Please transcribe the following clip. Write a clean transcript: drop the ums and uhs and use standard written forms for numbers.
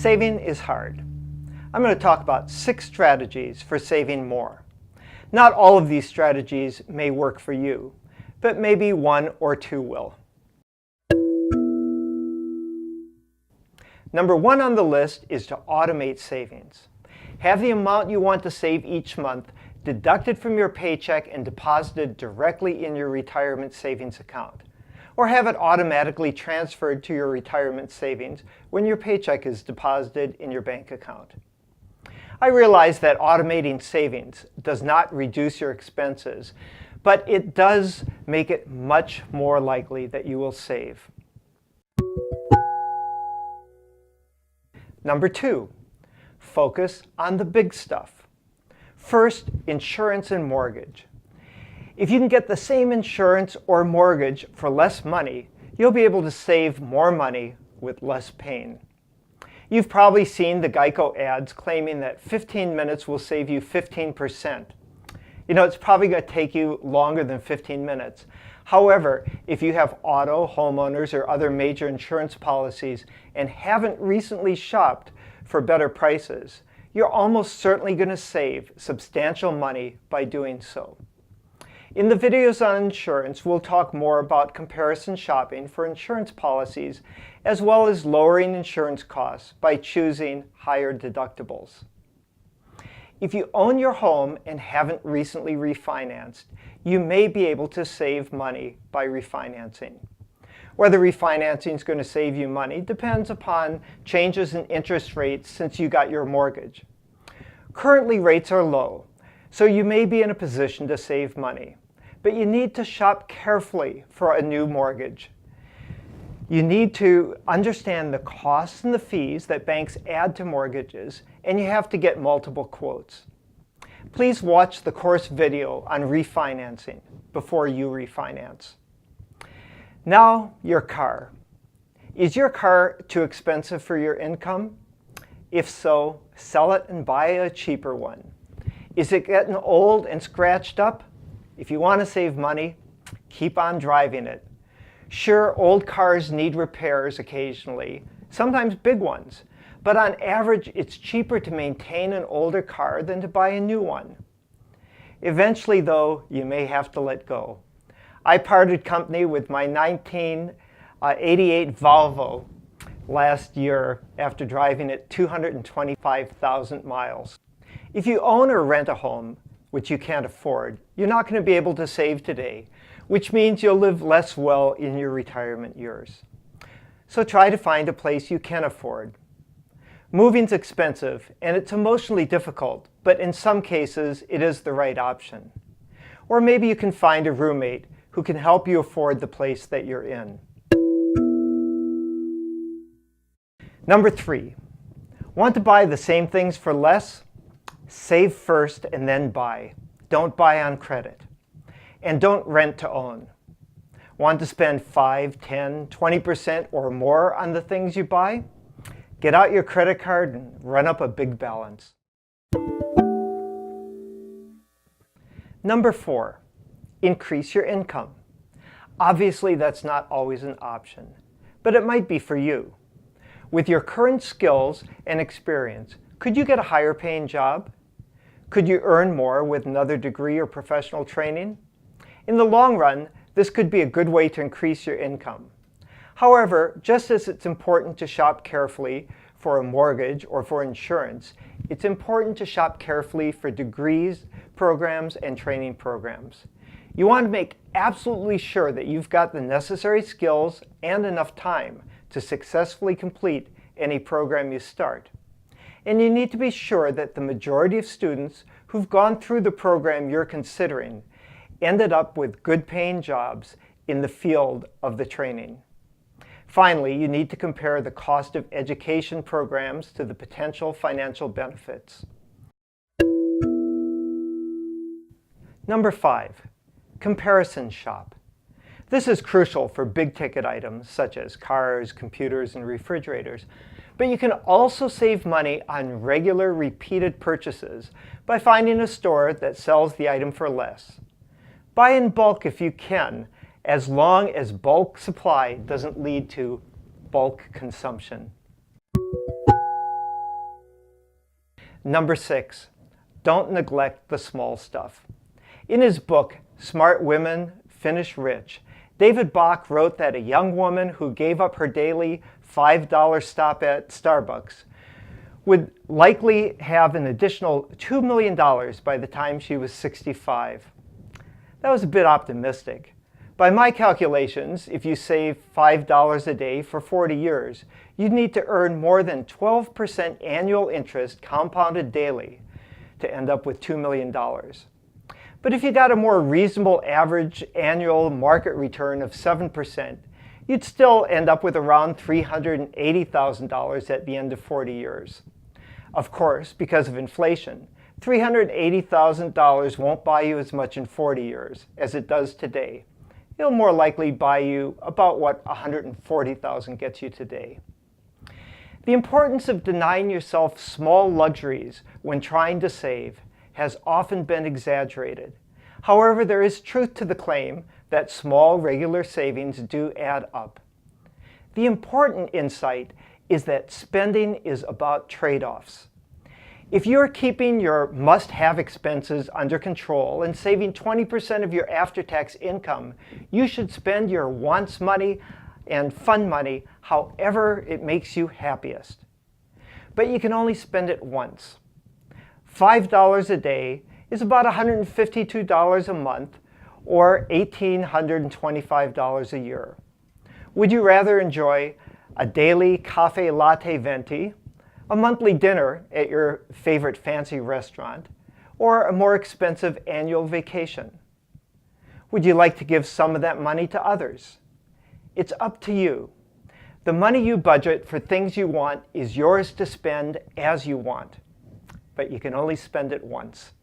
Saving is hard. I'm going to talk about 6 strategies for saving more. Not all of these strategies may work for you, but maybe 1 or 2 will. Number 1 on the list is to automate savings. Have the amount you want to save each month deducted from your paycheck and deposited directly in your retirement savings account. Or have it automatically transferred to your retirement savings when your paycheck is deposited in your bank account. I realize that automating savings does not reduce your expenses, but it does make it much more likely that you will save. Number 2, focus on the big stuff. First, insurance and mortgage. If you can get the same insurance or mortgage for less money, you'll be able to save more money with less pain. You've probably seen the Geico ads claiming that 15 minutes will save you 15%. You know, it's probably going to take you longer than 15 minutes. However, if you have auto, homeowners, or other major insurance policies and haven't recently shopped for better prices, you're almost certainly going to save substantial money by doing so. In the videos on insurance, we'll talk more about comparison shopping for insurance policies, as well as lowering insurance costs by choosing higher deductibles. If you own your home and haven't recently refinanced, you may be able to save money by refinancing. Whether refinancing is going to save you money depends upon changes in interest rates since you got your mortgage. Currently, rates are low, so you may be in a position to save money. But you need to shop carefully for a new mortgage. You need to understand the costs and the fees that banks add to mortgages, and you have to get multiple quotes. Please watch the course video on refinancing before you refinance. Now, your car. Is your car too expensive for your income? If so, sell it and buy a cheaper one. Is it getting old and scratched up? If you want to save money, keep on driving it. Sure, old cars need repairs occasionally, sometimes big ones, but on average, it's cheaper to maintain an older car than to buy a new one. Eventually, though, you may have to let go. I parted company with my 1988 Volvo last year after driving it 225,000 miles. If you own or rent a home, which you can't afford, you're not going to be able to save today, which means you'll live less well in your retirement years. So try to find a place you can afford. Moving's expensive and it's emotionally difficult, but in some cases it is the right option. Or maybe you can find a roommate who can help you afford the place that you're in. Number 3, want to buy the same things for less? Save first and then buy. Don't buy on credit. And don't rent to own. Want to spend 5, 10, 20% or more on the things you buy? Get out your credit card and run up a big balance. Number 4, increase your income. Obviously, that's not always an option, but it might be for you. With your current skills and experience, could you get a higher paying job? Could you earn more with another degree or professional training? In the long run, this could be a good way to increase your income. However, just as it's important to shop carefully for a mortgage or for insurance, it's important to shop carefully for degrees, programs, and training programs. You want to make absolutely sure that you've got the necessary skills and enough time to successfully complete any program you start. And you need to be sure that the majority of students who've gone through the program you're considering ended up with good paying jobs in the field of the training. Finally, you need to compare the cost of education programs to the potential financial benefits. Number 5, comparison shop. This is crucial for big ticket items such as cars, computers, and refrigerators. But you can also save money on regular repeated purchases by finding a store that sells the item for less. Buy in bulk if you can, as long as bulk supply doesn't lead to bulk consumption. Number 6, don't neglect the small stuff. In his book, Smart Women Finish Rich, David Bach wrote that a young woman who gave up her daily $5 stop at Starbucks would likely have an additional $2 million by the time she was 65. That was a bit optimistic. By my calculations, if you save $5 a day for 40 years, you'd need to earn more than 12% annual interest compounded daily to end up with $2 million. But if you got a more reasonable average annual market return of 7%, you'd still end up with around $380,000 at the end of 40 years. Of course, because of inflation, $380,000 won't buy you as much in 40 years as it does today. It'll more likely buy you about what $140,000 gets you today. The importance of denying yourself small luxuries when trying to save has often been exaggerated. However, there is truth to the claim that small, regular savings do add up. The important insight is that spending is about trade-offs. If you're keeping your must-have expenses under control and saving 20% of your after-tax income, you should spend your wants money and fun money however it makes you happiest. But you can only spend it once. $5 a day is about $152 a month, or $1,825 a year. Would you rather enjoy a daily cafe latte venti, a monthly dinner at your favorite fancy restaurant, or a more expensive annual vacation? Would you like to give some of that money to others? It's up to you. The money you budget for things you want is yours to spend as you want, but you can only spend it once.